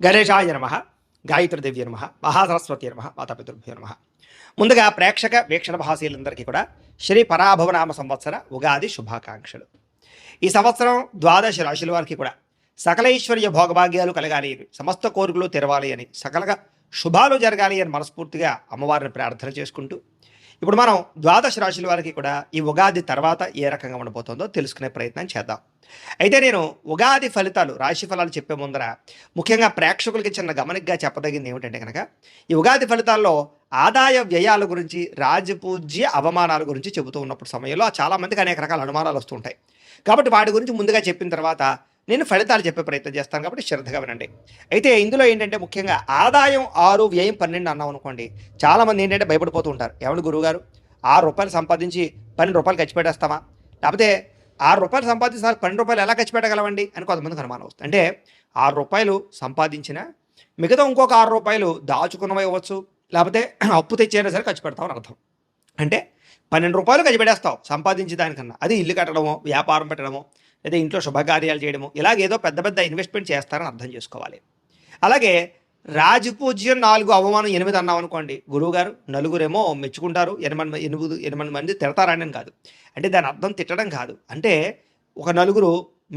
గణేశాయ నమ, గాయత్రీదేవి నమ, మహాసరస్వతి నమ, మాతాపితృభ్యో నమ. ముందుగా ప్రేక్షక వీక్షణ భాషలందరికీ కూడా శ్రీ పరాభవనామ సంవత్సర ఉగాది శుభాకాంక్షలు. ఈ సంవత్సరం ద్వాదశ రాశుల వారికి కూడా సకలైశ్వర్య భోగభాగ్యాలు కలగాలి అని, సమస్త కోరికలు తెరవాలి అని, సకలగా శుభాలు జరగాలి అని మనస్ఫూర్తిగా అమ్మవారిని ప్రార్థన చేసుకుంటూ ఇప్పుడు మనం ద్వాదశ రాశుల వారికి కూడా ఈ ఉగాది తర్వాత ఏ రకంగా ఉండబోతుందో తెలుసుకునే ప్రయత్నం చేద్దాం. అయితే నేను ఉగాది ఫలితాలు, రాశి ఫలాలు చెప్పే ముందర ముఖ్యంగా ప్రేక్షకులకి చిన్న గమనికగా చెప్పదగింది ఏమిటంటే కనుక, ఈ ఉగాది ఫలితాల్లో ఆదాయ వ్యయాల గురించి, రాజపూజ్య అవమానాల గురించి చెబుతూ ఉన్నప్పుడు సమయంలో చాలామందికి అనేక రకాల అనుమానాలు వస్తుంటాయి. కాబట్టి వాటి గురించి ముందుగా చెప్పిన తర్వాత నేను ఫలితాలు చెప్పే ప్రయత్నం చేస్తాను, కాబట్టి శ్రద్ధగా వినండి. అయితే ఇందులో ఏంటంటే ముఖ్యంగా ఆదాయం 6, వ్యయం 12 అన్నాం అనుకోండి, చాలామంది ఏంటంటే భయపడిపోతూ ఉంటారు. ఏమన్నా గురువుగారు, ₹6 సంపాదించి ₹12 ఖర్చు పెట్టేస్తామా, లేకపోతే ₹6 సంపాదిస్తున్నారు ₹12 ఎలా ఖర్చు పెట్టగలవండి అని కొంతమందికి అనుమానం వస్తుంది. అంటే ₹6 సంపాదించిన మిగతా ఇంకొక ₹6 దాచుకున్నవి అవ్వచ్చు, లేకపోతే అప్పు తెచ్చైనా సరే ఖర్చు పెడతామని అర్థం. అంటే ₹12 ఖర్చు పెట్టేస్తావు సంపాదించే దానికన్నా, అది ఇల్లు కట్టడమో, వ్యాపారం పెట్టడమో, లేదా ఇంట్లో శుభకార్యాలు చేయడము, ఇలాగేదో పెద్ద పెద్ద ఇన్వెస్ట్మెంట్ చేస్తారని అర్థం చేసుకోవాలి. అలాగే రాజపూజ్యం 4, అవమానం 8 అన్నాం అనుకోండి, గురువుగారు నలుగురేమో మెచ్చుకుంటారు, 8 మంది తిడతారని కాదు. అంటే దాని అర్థం తిట్టడం కాదు. అంటే ఒక నలుగురు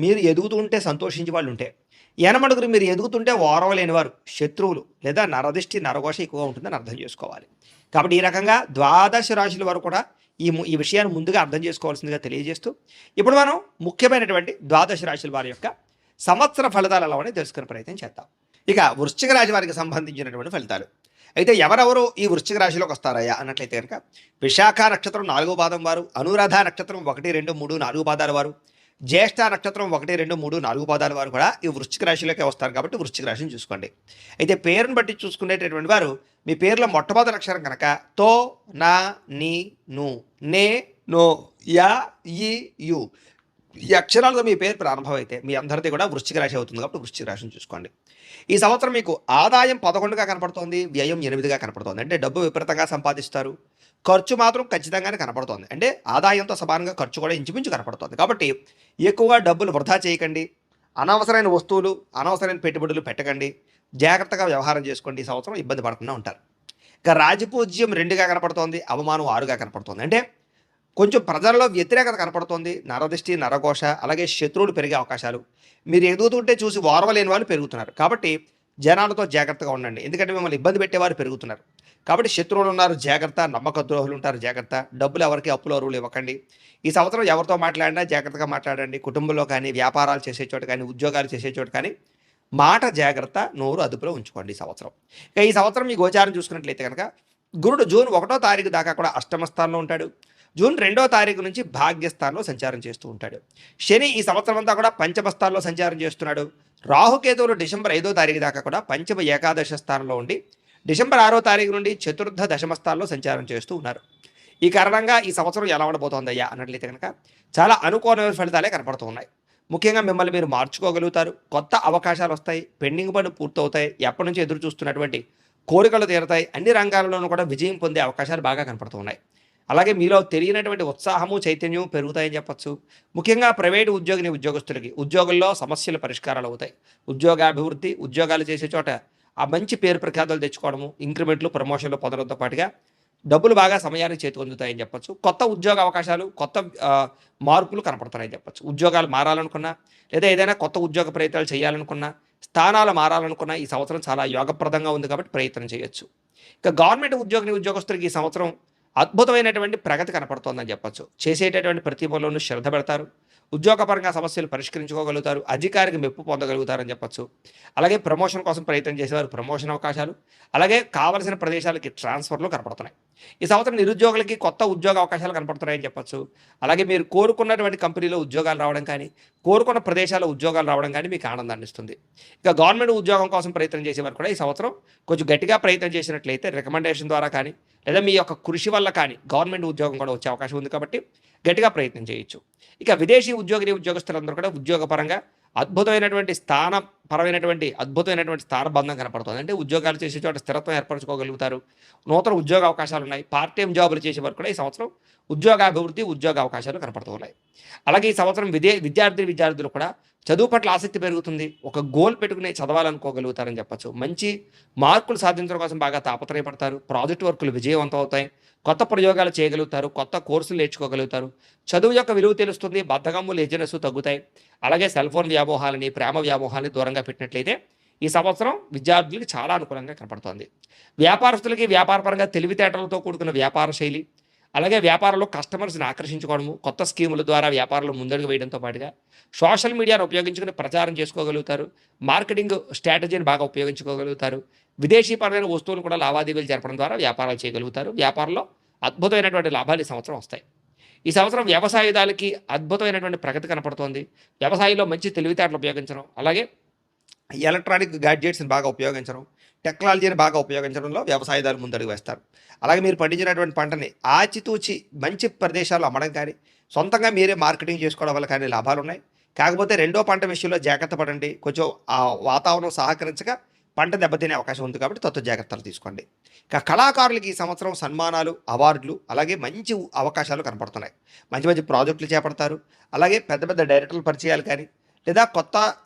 మీరు ఎదుగుతుంటే సంతోషించే వాళ్ళు ఉంటే, 8 మీరు ఎదుగుతుంటే ఓరవలేనివారు, శత్రువులు లేదా నరదిష్టి నరఘోష ఎక్కువగా ఉంటుందని అర్థం చేసుకోవాలి. కాబట్టి ఈ రకంగా ద్వాదశ రాశుల వారు కూడా ఈ విషయాన్ని ముందుగా అర్థం చేసుకోవాల్సిందిగా తెలియజేస్తూ ఇప్పుడు మనం ముఖ్యమైనటువంటి ద్వాదశ రాశుల వారి యొక్క సంవత్సర ఫలితాలు ఎలా ఉన్నాయో తెలుసుకునే ప్రయత్నం చేద్దాం. ఇక వృశ్చిక రాశి వారికి సంబంధించినటువంటి ఫలితాలు. అయితే ఎవరెవరు ఈ వృశ్చిక రాశిలోకి వస్తారయ్యా అన్నట్లయితే కనుక, విశాఖ నక్షత్రం 4వ పాదం వారు, అనురాధ నక్షత్రం 1, 2, 3, 4 పాదాల వారు, జ్యేష్ఠ నక్షత్రం 1, 2, 3, 4 పాదాల వారు కూడా ఈ వృశ్చిక రాశిలోకి వస్తారు. కాబట్టి వృశ్చిక రాశిని చూసుకోండి. అయితే పేరును బట్టి చూసుకునేటటువంటి వారు, మీ పేరులో మొట్టమొదటి అక్షరం కనుక తో, నా, నీ, ను, నే, నో, యా, ఈ, యు ఈ అక్షరాలతో మీ పేరు ప్రారంభం అయితే మీ అందరిది కూడా వృశ్చిక రాశి అవుతుంది. కాబట్టి వృశ్చిక రాశిని చూసుకోండి. ఈ సంవత్సరం మీకు ఆదాయం 11గా కనపడుతోంది, వ్యయం 8గా కనపడుతోంది. అంటే డబ్బు విపరీతంగా సంపాదిస్తారు, ఖర్చు మాత్రం ఖచ్చితంగానే కనపడుతోంది. అంటే ఆదాయంతో సమానంగా ఖర్చు కూడా ఇంచుమించు కనపడుతోంది. కాబట్టి ఎక్కువగా డబ్బులు వృధా చేయకండి, అనవసరమైన వస్తువులు, అనవసరమైన పెట్టుబడులు పెట్టకండి, జాగ్రత్తగా వ్యవహారం చేసుకోండి. ఈ సంవత్సరం ఇబ్బంది పడకుండా ఉంటారు. ఇక రాజపూజ్యం 2గా కనపడుతోంది, అవమానం 6గా కనపడుతోంది. అంటే కొంచెం ప్రజల్లో వ్యతిరేకత కనపడుతోంది, నరదిష్టి నరఘోష, అలాగే శత్రువులు పెరిగే అవకాశాలు, మీరు ఎదుగుతుంటే చూసి ఓర్వలేని వాళ్ళు పెరుగుతున్నారు. కాబట్టి జనాలతో జాగ్రత్తగా ఉండండి, ఎందుకంటే మిమ్మల్ని ఇబ్బంది పెట్టేవారు పెరుగుతున్నారు. కాబట్టి శత్రువులు ఉన్నారు జాగ్రత్త, నమ్మక ద్రోహులు ఉంటారు జాగ్రత్త, డబ్బులు ఎవరికి అప్పులు అరువులు ఇవ్వకండి. ఈ సంవత్సరం ఎవరితో మాట్లాడినా జాగ్రత్తగా మాట్లాడండి. కుటుంబంలో కానీ, వ్యాపారాలు చేసే చోట కానీ, ఉద్యోగాలు చేసే చోట కానీ మాట జాగ్రత్త, నోరు అదుపులో ఉంచుకోండి ఈ సంవత్సరం. ఇక ఈ సంవత్సరం మీ గోచారం చూసుకున్నట్లయితే కనుక, గురుడు జూన్ 1వ తారీఖు దాకా కూడా అష్టమ స్థానంలో ఉంటాడు. జూన్ 2వ తారీఖు నుంచి భాగ్యస్థానంలో సంచారం చేస్తూ ఉంటాడు. శని ఈ సంవత్సరం అంతా కూడా పంచమ స్థానంలో సంచారం చేస్తున్నాడు. రాహుకేతువులు డిసెంబర్ 5వ తారీఖు దాకా కూడా పంచమ ఏకాదశ స్థానంలో ఉండి, డిసెంబర్ 6వ తారీఖు నుండి చతుర్థ దశమ స్థానంలో సంచారం చేస్తూ ఉన్నారు. ఈ కారణంగా ఈ సంవత్సరం ఎలా ఉండబోతోందయ్యా అన్నట్లయితే కనుక, చాలా అనుకోని ఫలితాలే కనపడుతూ ఉన్నాయి. ముఖ్యంగా మిమ్మల్ని మీరు మార్చుకోగలుగుతారు, కొత్త అవకాశాలు వస్తాయి, పెండింగ్ పనులు పూర్తవుతాయి, ఎప్పటి నుంచి ఎదురు చూస్తున్నటువంటి కోరికలు తీరుతాయి, అన్ని రంగాల్లోనూ కూడా విజయం పొందే అవకాశాలు బాగా కనపడుతూ ఉన్నాయి. అలాగే మీలో తెలియనటువంటి ఉత్సాహము, చైతన్యం పెరుగుతాయని చెప్పచ్చు. ముఖ్యంగా ప్రైవేటు ఉద్యోగస్తులకి ఉద్యోగంలో సమస్యలు పరిష్కారాలు అవుతాయి. ఉద్యోగాభివృద్ధి, ఉద్యోగాలు చేసే చోట ఆ మంచి పేరు ప్రఖ్యాతులు తెచ్చుకోవడము, ఇంక్రిమెంట్లు, ప్రమోషన్లు పొందడంతో పాటుగా డబ్బులు బాగా సమయానికి చేతికి అందుతాయని చెప్పచ్చు. కొత్త ఉద్యోగ అవకాశాలు, కొత్త మార్పులు కనపడుతున్నాయని చెప్పచ్చు. ఉద్యోగాలు మారాలనుకున్నా, లేదా ఏదైనా కొత్త ఉద్యోగ ప్రయత్నాలు చేయాలనుకున్నా, స్థానాలు మారాలనుకున్నా ఈ సంవత్సరం చాలా యోగప్రదంగా ఉంది. కాబట్టి ప్రయత్నం చేయొచ్చు. ఇక గవర్నమెంట్ ఉద్యోగస్తులకి ఈ సంవత్సరం అద్భుతమైనటువంటి ప్రగతి కనపడుతోందని చెప్పచ్చు. చేసేటటువంటి ప్రతి పనిలోనూ శ్రద్ధ పెడతారు, ఉద్యోగపరంగా సమస్యలు పరిష్కరించుకోగలుగుతారు, అధికారికి మెప్పు పొందగలుగుతారని చెప్పచ్చు. అలాగే ప్రమోషన్ కోసం ప్రయత్నం చేసేవారు ప్రమోషన్ అవకాశాలు, అలాగే కావలసిన ప్రదేశాలకి ట్రాన్స్ఫర్లు కనపడుతున్నాయి. ఈ సంవత్సరం నిరుద్యోగులకి కొత్త ఉద్యోగ అవకాశాలు కనపడుతున్నాయని చెప్పచ్చు. అలాగే మీరు కోరుకున్నటువంటి కంపెనీలో ఉద్యోగాలు రావడం కానీ, కోరుకున్న ప్రదేశాల్లో ఉద్యోగాలు రావడం కానీ మీకు ఆనందాన్ని ఇస్తుంది. ఇక గవర్నమెంట్ ఉద్యోగం కోసం ప్రయత్నం చేసేవారు కూడా ఈ సంవత్సరం కొంచెం గట్టిగా ప్రయత్నం చేసినట్లయితే రికమెండేషన్ ద్వారా కానీ, లేదా మీ యొక్క కృషి వల్ల కానీ గవర్నమెంట్ ఉద్యోగం కూడా వచ్చే అవకాశం ఉంది. కాబట్టి గట్టిగా ప్రయత్నం చేయొచ్చు. ఇక విదేశీ ఉద్యోగస్తులందరూ కూడా ఉద్యోగపరంగా అద్భుతమైనటువంటి స్థానం పరమైనటువంటి అద్భుతమైనటువంటి స్థానబంధం కనపడుతుంది. అంటే ఉద్యోగాలు చేసే చోట స్థిరత్వం ఏర్పరచుకోగలుగుతారు. నూతన ఉద్యోగ అవకాశాలు ఉన్నాయి. పార్ట్ టైమ్ జాబులు చేసే వారు కూడా ఈ సంవత్సరం ఉద్యోగాభివృద్ధి, ఉద్యోగ అవకాశాలు కనపడుతూ ఉన్నాయి. అలాగే ఈ సంవత్సరం విద్యార్థులు కూడా చదువు పట్ల ఆసక్తి పెరుగుతుంది. ఒక గోల్ పెట్టుకుని చదవాలనుకోగలుగుతారని చెప్పొచ్చు. మంచి మార్కులు సాధించడం కోసం బాగా తాపత్రయపడతారు. ప్రాజెక్ట్ వర్కులు విజయవంతం అవుతాయి. కొత్త ప్రయోగాలు చేయగలుగుతారు. కొత్త కోర్సులు నేర్చుకోగలుగుతారు. చదువు యొక్క విలువ తెలుస్తుంది. బద్ధకము, లేజినెస్ తగ్గుతాయి. అలాగే సెల్ ఫోన్ వ్యామోహాలని, ప్రేమ వ్యామోహాలని దూరంగా పెట్టినట్లయితే ఈ సంవత్సరం విద్యార్థులకి చాలా అనుకూలంగా కనపడుతోంది. వ్యాపారస్తులకి వ్యాపారపరంగా తెలివితేటలతో కూడుకున్న వ్యాపార శైలి, అలాగే వ్యాపారంలో కస్టమర్స్ని ఆకర్షించుకోవడము, కొత్త స్కీముల ద్వారా వ్యాపారంలో ముందడుగు వేయడంతో పాటుగా సోషల్ మీడియాను ఉపయోగించుకుని ప్రచారం చేసుకోగలుగుతారు. మార్కెటింగ్ స్ట్రాటజీని బాగా ఉపయోగించుకోగలుగుతారు. విదేశీపరమైన వస్తువులు కూడా లావాదేవీలు జరపడం ద్వారా వ్యాపారాలు చేయగలుగుతారు. వ్యాపారంలో అద్భుతమైనటువంటి లాభాలు ఈ సంవత్సరం వస్తాయి. ఈ సంవత్సరం వ్యవసాయదారులకి అద్భుతమైనటువంటి ప్రగతి కనపడుతోంది. వ్యవసాయంలో మంచి తెలివితేటలు ఉపయోగించడం, అలాగే ఎలక్ట్రానిక్ గ్యాడ్జెట్స్ని బాగా ఉపయోగించడం, టెక్నాలజీని బాగా ఉపయోగించడంలో వ్యవసాయదారులు ముందడుగు వేస్తారు. అలాగే మీరు పండించినటువంటి పంటని ఆచితూచి మంచి ప్రదేశాల్లో అమ్మడం కానీ, సొంతంగా మీరే మార్కెటింగ్ చేసుకోవడం వల్ల కానీ లాభాలు ఉన్నాయి. కాకపోతే రెండో పంట విషయంలో జాగ్రత్త పడండి. కొంచెం ఆ వాతావరణం సహకరించక పంట దెబ్బతినే అవకాశం ఉంది కాబట్టి జాగ్రత్తలు తీసుకోండి. ఇక కళాకారులకి ఈ సంవత్సరం సన్మానాలు, అవార్డులు, అలాగే మంచి అవకాశాలు కనపడుతున్నాయి. మంచి మంచి ప్రాజెక్టులు చేపడతారు. అలాగే పెద్ద పెద్ద డైరెక్టర్ల పరిచయాలు కానీ, లేదా కొత్త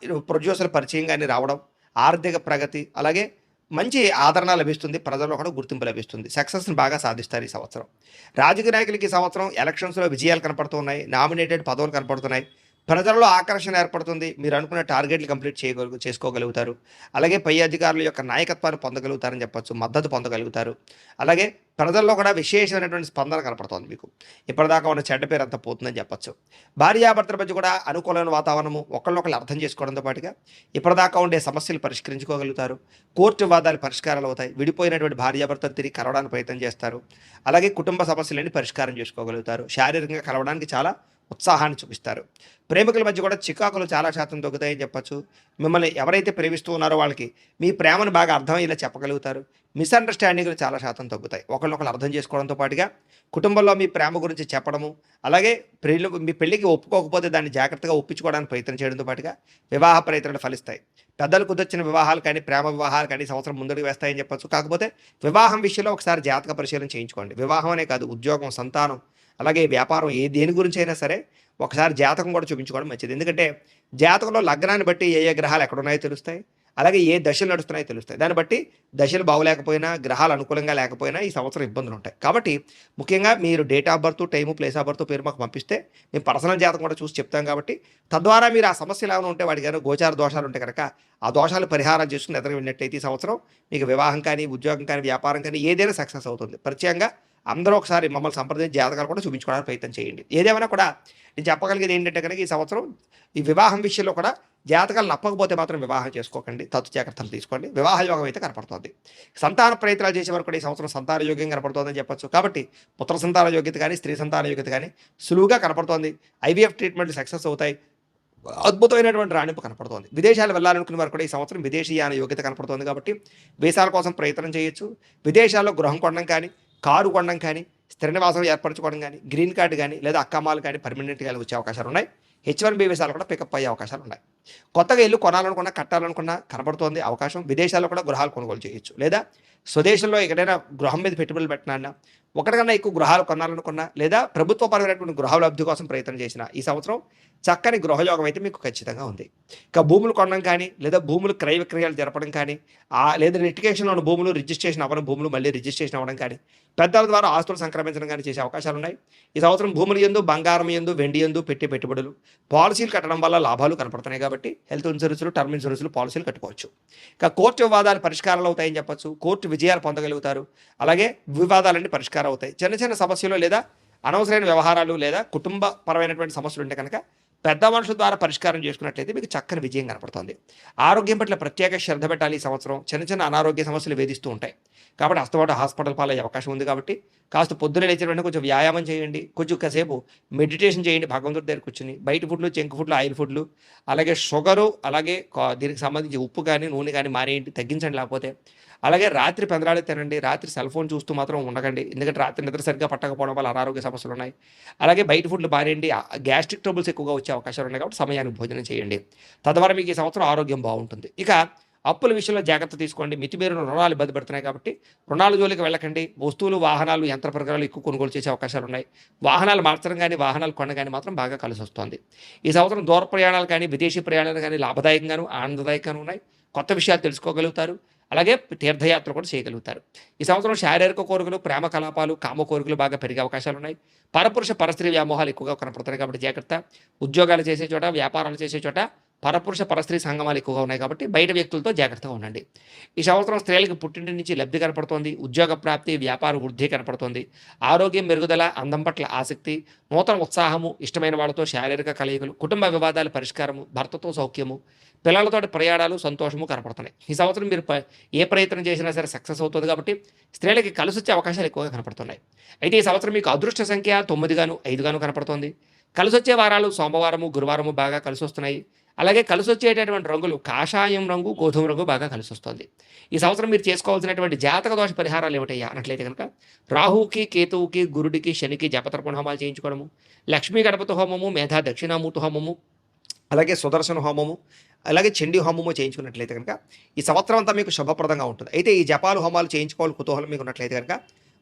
ప్రొడ్యూసర్ల పరిచయం కానీ రావడం, ఆర్థిక ప్రగతి, అలాగే మంచి ఆదరణ లభిస్తుంది. ప్రజల్లో కూడా గుర్తింపు లభిస్తుంది. సక్సెస్ని బాగా సాధిస్తారు ఈ సంవత్సరం. రాజకీయ నాయకులకి ఈ సంవత్సరం ఎలక్షన్స్లో విజయాలు కనపడుతున్నాయి. నామినేటెడ్ పదవులు కనపడుతున్నాయి. ప్రజల్లో ఆకర్షణ ఏర్పడుతుంది. మీరు అనుకున్న టార్గెట్లు కంప్లీట్ చేసుకోగలుగుతారు. అలాగే పై అధికారుల యొక్క నాయకత్వాన్ని పొందగలుగుతారని చెప్పొచ్చు. మద్దతు పొందగలుగుతారు. అలాగే ప్రజల్లో కూడా విశేషమైనటువంటి స్పందన కనపడుతుంది. మీకు ఇప్పటిదాకా ఉన్న చెడ్డ పేరు అంతా పోతుందని చెప్పొచ్చు. భార్యాభర్తల మధ్య కూడా అనుకూలమైన వాతావరణము, ఒకళ్ళొకళ్ళు అర్థం చేసుకోవడంతో పాటుగా ఇప్పటిదాకా ఉండే సమస్యలు పరిష్కరించుకోగలుగుతారు. కోర్టు వివాదాలు పరిష్కారాలు అవుతాయి. విడిపోయినటువంటి భార్యాభర్తలు తిరిగి కలవడానికి ప్రయత్నం చేస్తారు. అలాగే కుటుంబ సమస్యలన్నీ పరిష్కారం చేసుకోగలుగుతారు. శారీరకంగా కలవడానికి చాలా ఉత్సాహాన్ని చూపిస్తారు. ప్రేమికుల మధ్య కూడా చికాకులు చాలా శాతం తగ్గుతాయని చెప్పచ్చు. మిమ్మల్ని ఎవరైతే ప్రేమిస్తూ ఉన్నారో వాళ్ళకి మీ ప్రేమను బాగా అర్థమయ్యేలా చెప్పగలుగుతారు. మిస్అండర్స్టాండింగ్లు చాలా శాతం తగ్గుతాయి. ఒకళ్ళొకళ్ళు అర్థం చేసుకోవడంతో పాటుగా కుటుంబంలో మీ ప్రేమ గురించి చెప్పడము, అలాగే మీ పెళ్ళికి ఒప్పుకోకపోతే దాన్ని జాగ్రత్తగా ఒప్పించుకోవడానికి ప్రయత్నం చేయడంతో పాటుగా వివాహ ప్రయత్నాలు ఫలిస్తాయి. పెద్దలు కుదొచ్చిన వివాహాలు కానీ, ప్రేమ వివాహాలు కానీ సంవత్సరం ముందుకు వేస్తాయని చెప్పచ్చు. కాకపోతే వివాహం విషయంలో ఒకసారి జాతక పరిశీలన చేయించుకోండి. వివాహం అనే కాదు, ఉద్యోగం, సంతానం, అలాగే వ్యాపారం, దేని గురించి అయినా సరే ఒకసారి జాతకం కూడా చూపించుకోవడం మంచిది. ఎందుకంటే జాతకంలో లగ్నాన్ని బట్టి ఏ గ్రహాలు ఎక్కడున్నాయో తెలుస్తాయి. అలాగే ఏ దశలు నడుస్తున్నాయో తెలుస్తాయి. దాన్ని బట్టి దశలు బాగోలేకపోయినా, గ్రహాలు అనుకూలంగా లేకపోయినా ఈ సంవత్సరం ఇబ్బందులు ఉంటాయి. కాబట్టి ముఖ్యంగా మీరు date of birth, time, place of birth పేరు మాకు పంపిస్తే మేము పర్సనల్ జాతకం కూడా చూసి చెప్తాం. కాబట్టి తద్వారా మీరు ఆ సమస్యలు ఏమైనా ఉంటే వాటికి ఏమైనా గోచార దోషాలు ఉంటే కనుక ఆ దోషాలు పరిహారం చేసుకుని ఎదురు వెళ్ళినట్టయితే ఈ సంవత్సరం మీకు వివాహం కానీ, ఉద్యోగం కానీ, వ్యాపారం కానీ ఏదైనా సక్సెస్ అవుతుంది. ప్రత్యేకంగా అందరూ ఒకసారి మమ్మల్ని సంప్రదించి జాతకాలు కూడా చూపించుకోవడానికి ప్రయత్నం చేయండి. ఏదేమైనా కూడా నేను చెప్పగలిగేది ఏంటంటే కనుక ఈ సంవత్సరం ఈ వివాహం విషయంలో కూడా జాతకాలు నప్పకపోతే మాత్రం వివాహం చేసుకోకండి. జాగ్రత్తలు తీసుకోండి. వివాహ యోగం అయితే కనపడుతుంది. సంతాన ప్రయత్నాలు చేసే వరకు కూడా ఈ సంవత్సరం సంతాన యోగ్యం కనపడుతుందని చెప్పొచ్చు. కాబట్టి పుత్ర సంతాన యోగ్యత కానీ, స్త్రీ సంతాన యోగ్యత కానీ సులువుగా కనపడుతోంది. ఐవీఎఫ్ ట్రీట్మెంట్లు సక్సెస్ అవుతాయి. అద్భుతమైనటువంటి రాణింపు కనపడుతోంది. విదేశాలు వెళ్ళాలనుకునే వారు కూడా ఈ సంవత్సరం విదేశీయాన యోగ్యత కనపడుతుంది. కాబట్టి వీసాల కోసం ప్రయత్నం చేయొచ్చు. విదేశాల్లో గృహం కొనడం కానీ, కారు కొనడం కానీ, స్థిర నివాసం ఏర్పరచుకోవడం కానీ, గ్రీన్ కార్డు కానీ, లేదా అక్కమాలు కానీ పర్మనెంట్గా వచ్చే అవకాశాలు ఉన్నాయి. H1B వీసాలు కూడా పికప్ అయ్యే అవకాశాలు ఉన్నాయి. కొత్తగా ఇల్లు కొనాలనుకున్నా, కట్టాలనుకున్నా కనపడుతోంది అవకాశం. విదేశాల్లో కూడా గృహాలు కొనుగోలు చేయొచ్చు. లేదా స్వదేశంలో ఎక్కడైనా గృహం మీద పెట్టుబడులు పెట్టినా, ఒకటికన్నా ఎక్కువ గృహాలు కొనాలనుకున్నా, లేదా ప్రభుత్వపరమైనటువంటి గృహాల అభివృద్ధి కోసం ప్రయత్నం చేసిన ఈ సంవత్సరం చక్కని గృహయోగం అయితే మీకు ఖచ్చితంగా ఉంది. ఇక భూములు కొనడం కానీ, లేదా భూములు క్రయ విక్రయాలు జరపడం కానీ, లేదా లిటిగేషన్లో ఉన్న భూములు రిజిస్ట్రేషన్ అవ్వడం, భూములు మళ్ళీ రిజిస్ట్రేషన్ అవ్వడం కానీ, పెద్దల ద్వారా ఆస్తులు సంక్రమించడం కానీ చేసే అవకాశాలు ఉన్నాయి. ఈ సంవత్సరం భూముల యందు, బంగారం యందు, వెండి యందు పెట్టే పెట్టుబడులు, పాలసీలు కట్టడం వల్ల లాభాలు కనపడుతున్నాయి. కాబట్టి హెల్త్ ఇన్సూరెన్స్లు, టర్మ్ ఇన్సూరెన్స్లు, పాలసీలు కట్టుకోవచ్చు. ఇక కోర్టు వివాదాలు పరిష్కారాలు అవుతాయని చెప్పొచ్చు. కోర్టు విజయాలు పొందగలుగుతారు. అలాగే వివాదాలన్నీ పరిష్కారం అవుతాయి. చిన్న చిన్న సమస్యలు లేదా అనవసరమైన వ్యవహారాలు లేదా కుటుంబ పరమైనటువంటి సమస్యలు ఉంటే కనుక పెద్ద మనుషుల ద్వారా పరిష్కారం చేసుకున్నట్లయితే మీకు చక్కని విజయం కనపడుతుంది. ఆరోగ్యం పట్ల ప్రత్యేక శ్రద్ధ పెట్టాలి. ఈ సంవత్సరం చిన్న చిన్న అనారోగ్య సమస్యలు వేధిస్తూ ఉంటాయి. కాబట్టి అస్తమాట హాస్పిటల్ పాలయ్యే అవకాశం ఉంది. కాబట్టి కాస్త పొద్దున లేచిన వెంటనే కొంచెం వ్యాయామం చేయండి. కొంచెం కాసేపు మెడిటేషన్ చేయండి. భగవంతుడి దగ్గర కూర్చుని బయట ఫుడ్లు, జంక్ ఫుడ్లు, ఆయిల్ ఫుడ్లు, అలాగే షుగరు, అలాగే దీనికి సంబంధించి ఉప్పు కానీ, నూనె కానీ మానేయండి, తగ్గించండి. లేకపోతే అలాగే రాత్రి పెందరాడే తినండి. రాత్రి సెల్ ఫోన్ చూస్తూ మాత్రం ఉండకండి. ఎందుకంటే రాత్రి నిద్ర సరిగ్గా పట్టకపోవడం వల్ల అనారోగ్య సమస్యలు ఉన్నాయి. అలాగే బయట ఫుడ్లు మానేయండి. గ్యాస్ట్రిక్ ట్రబుల్స్ ఎక్కువగా వచ్చే వచ్చే అవకాశాలు ఉన్నాయి కాబట్టి సమయానికి భోజనం చేయండి. తద్వారా మీకు ఈ సంవత్సరం ఆరోగ్యం బాగుంటుంది. ఇక అప్పుల విషయంలో జాగ్రత్త తీసుకోండి. మితిమీరిన రుణాలు ఇబ్బంది పెడుతున్నాయి కాబట్టి రుణాల జోలికి వెళ్ళకండి. వస్తువులు, వాహనాలు, యంత్ర పరికరాలు ఎక్కువ కొనుగోలు చేసే అవకాశాలు ఉన్నాయి. వాహనాలు మార్చడం కానీ, వాహనాలు కొనడం కానీ మాత్రం బాగా కలిసొస్తోంది. ఈ సంవత్సరం దూర ప్రయాణాలు కానీ, విదేశీ ప్రయాణాలు కానీ లాభదాయకంగాను, ఆనందదాయకంగాను ఉన్నాయి. కొత్త విషయాలు తెలుసుకోగలుగుతారు. అలాగే తీర్థయాత్రలు కూడా చేయగలుగుతారు. ఈ సంవత్సరం శారీరక కోరికలు, ప్రేమ కలాపాలు, కామ కోరికలు బాగా పెరిగే అవకాశాలు ఉన్నాయి. పరపురుష పరస్త్రీ వ్యామోహాలు ఎక్కువగా కనపడుతున్నాయి కాబట్టి జాగ్రత్త. ఉద్యోగాలు చేసే చోట, వ్యాపారాలు చేసే చోట పరపురుష పరస్త్రీ సంగమాలు ఎక్కువగా ఉన్నాయి కాబట్టి బయట వ్యక్తులతో జాగ్రత్తగా ఉండండి. ఈ సంవత్సరం స్త్రీలకు పుట్టింటి నుంచి లబ్ధి కనపడుతోంది. ఉద్యోగ ప్రాప్తి, వ్యాపార వృద్ధి కనపడుతోంది. ఆరోగ్యం మెరుగుదల, అందం పట్ల ఆసక్తి, నూతన ఉత్సాహము, ఇష్టమైన వాళ్ళతో శారీరక కలయికలు, కుటుంబ వివాదాల పరిష్కారము, భర్తతో సౌఖ్యము, పిల్లలతోటి ప్రయాణాలు, సంతోషము కనపడుతున్నాయి. ఈ సంవత్సరం మీరు ఏ ప్రయత్నం చేసినా సరే సక్సెస్ అవుతుంది కాబట్టి స్త్రీలకి కలిసొచ్చే అవకాశాలు ఎక్కువగా కనపడుతున్నాయి. అయితే ఈ సంవత్సరం మీకు అదృష్ట సంఖ్య 9 గాను 5 గాను కనపడుతోంది. కలిసొచ్చే వారాలు సోమవారము, గురువారము బాగా కలిసొస్తున్నాయి. అలాగే కలిసొచ్చేటటువంటి రంగులు కాషాయం రంగు, గోధుమ రంగు బాగా కలిసొస్తుంది. ఈ సంవత్సరం మీరు చేసుకోవాల్సినటువంటి జాతక దోష పరిహారాలు ఏమిటయ్యా అన్నట్లయితే కనుక రాహువుకి, కేతువుకి, గురుడికి, శనికి జపతర్పణ హోమాలు చేయించుకోవడము, లక్ష్మీ గణపతి హోమము, మేధా దక్షిణామూర్తి హోమము, అలాగే సుదర్శన హోమము, అలాగే చండీ హోమము చేయించుకున్నట్లయితే కనుక ఈ సంవత్సరం అంతా మీకు శుభప్రదంగా ఉంటుంది. అయితే ఈ జపాలు హోమాలు చేయించుకోవాలి కుతూహలం మీకు ఉన్నట్లయితే కనుక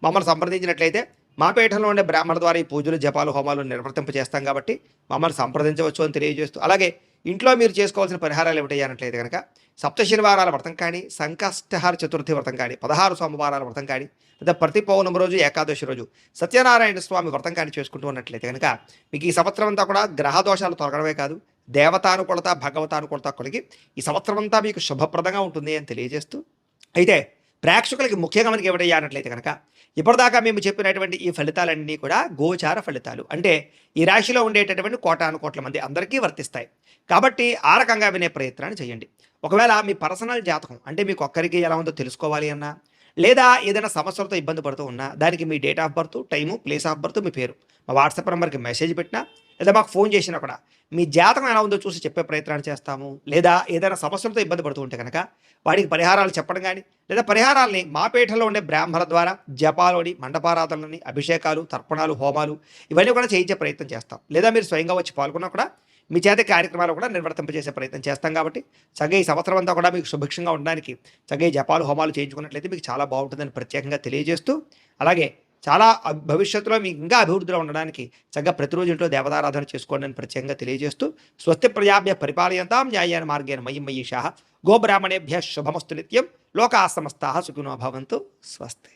మమ్మల్ని సంప్రదించినట్లయితే మా పీఠంలో ఉండే బ్రాహ్మణ ద్వారా ఈ పూజలు, జపాలు, హోమాలు నిర్వర్తింప చేస్తాం కాబట్టి మమ్మల్ని సంప్రదించవచ్చు అని తెలియజేస్తూ, అలాగే ఇంట్లో మీరు చేసుకోవాల్సిన పరిహారాలు ఏమిటయ్యానట్లయితే కనుక సప్తశనివారాల వ్రతం కానీ, సంకష్టహార చతుర్థి వ్రతం కానీ, 16 సోమవారాల వ్రతం కానీ, లేదా ప్రతి పౌర్ణమి రోజు, ఏకాదశి రోజు సత్యనారాయణ స్వామి వ్రతం కానీ చేసుకుంటూ ఉన్నట్లయితే కనుక మీకు ఈ సంవత్సరం అంతా కూడా గ్రహ దోషాలు తొలగడమే కాదు, దేవతానుకూలత, భగవతానుకూలత కలిగి ఈ సంవత్సరం అంతా మీకు శుభప్రదంగా ఉంటుంది అని తెలియజేస్తూ, అయితే ప్రేక్షకులకి ముఖ్యంగా మనకి ఏమిటయ్యా అన్నట్లయితే కనుక ఇప్పటిదాకా మేము చెప్పినటువంటి ఈ ఫలితాలన్నీ కూడా గోచార ఫలితాలు. అంటే ఈ రాశిలో ఉండేటటువంటి కోటాను కోట్ల మంది అందరికీ వర్తిస్తాయి. కాబట్టి ఆ రకంగా వినే ప్రయత్నాన్ని చేయండి. ఒకవేళ మీ పర్సనల్ జాతకం అంటే మీకు ఒక్కరికి ఎలా ఉందో తెలుసుకోవాలి అన్నా, లేదా ఏదైనా సమస్యలతో ఇబ్బంది పడుతూ ఉన్నా దానికి మీ date of birth, time, place of birth, మీ పేరు మా వాట్సాప్ నెంబర్కి మెసేజ్ పెట్టినా, లేదా మాకు ఫోన్ చేసినా కూడా మీ జాతకం ఎలా ఉందో చూసి చెప్పే ప్రయత్నాన్ని చేస్తాము. లేదా ఏదైనా సమస్యలతో ఇబ్బంది పడుతూ ఉంటే కనుక వాడికి పరిహారాలు చెప్పడం కానీ, లేదా పరిహారాలని మా పీఠంలో ఉండే బ్రాహ్మణ ద్వారా జపాలోని, మండపారాధనలని, అభిషేకాలు, తర్పణాలు, హోమాలు ఇవన్నీ కూడా చేయించే ప్రయత్నం చేస్తాం. లేదా మీరు స్వయంగా వచ్చి పాల్గొన్నా కూడా మీ చేత కార్యక్రమాలు కూడా నిర్వర్తింపజేసే ప్రయత్నం చేస్తాం. కాబట్టి చక్కగా ఈ సంవత్సరం అంతా కూడా మీకు సుభిక్షంగా ఉండడానికి చక్కగా జపాలు, హోమాలు చేయించుకున్నట్లయితే మీకు చాలా బాగుంటుందని ప్రత్యేకంగా తెలియజేస్తూ, అలాగే చాలా భవిష్యత్తులో మీకు ఇంకా అభివృద్ధిలో ఉండడానికి చక్కగా ప్రతిరోజు ఇంట్లో దేవతారాధన చేసుకోండి అని ప్రత్యేకంగా తెలియజేస్తూ, స్వస్తి ప్రజాభ్య పరిపాలయంతాం న్యాయేన మార్గేణ మయి మయీషాః గోబ్రాహ్మణేభ్యః శుభమస్తు నిత్యం లోకాః సమస్తాః సుఖినో భవంతు. స్వస్తి.